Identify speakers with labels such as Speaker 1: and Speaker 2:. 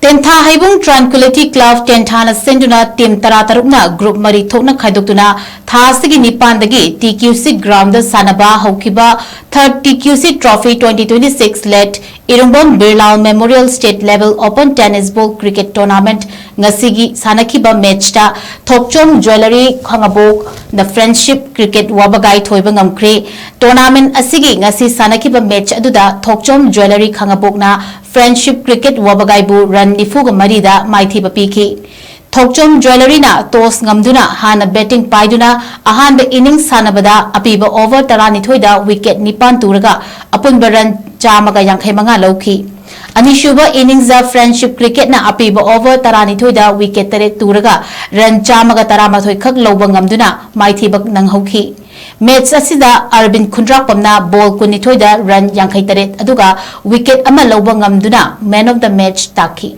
Speaker 1: Tentha Heibung Tranquility Club Tentha na Sinduna team Taratarukna group Mari Thokna Khaidoktuna Thasigi Nipandagi TQC ground SANNABA HOUKHIBA 3rd TQC Trophy 2026 led IRUNGBAM BIRLAL Memorial State Level Open Tennis Ball Cricket Tournament NGASI SANNAKHIBA match ta THOKCHOM JWELLERY KHANGABOK the Friendship Cricket WABAGAI THOIBA NGAMKHRE Tournament asigi NGASI SANNAKHIBA match aduda THOKCHOM JWELLERY KHANGABOK na Friendship Cricket WABAGAI bu run nifuga marida maithiba piki THOKCHOM JWELLERY na toss ngamduna hana betting paiduna ahanba innings sanabada apiba over 12 da wicket nipan turaga apunba run chamaga yankhai manga lauki Anishuba innings of Friendship Cricket na apiba over 12 da wicket tare turaga run chamaga taramathoi khak loba ngamduna maithibak nang hauki Match asida Arvind Khundrakpamna ball 12 da run yankhai tare aduga wicket ama loba ngamduna man of the match taki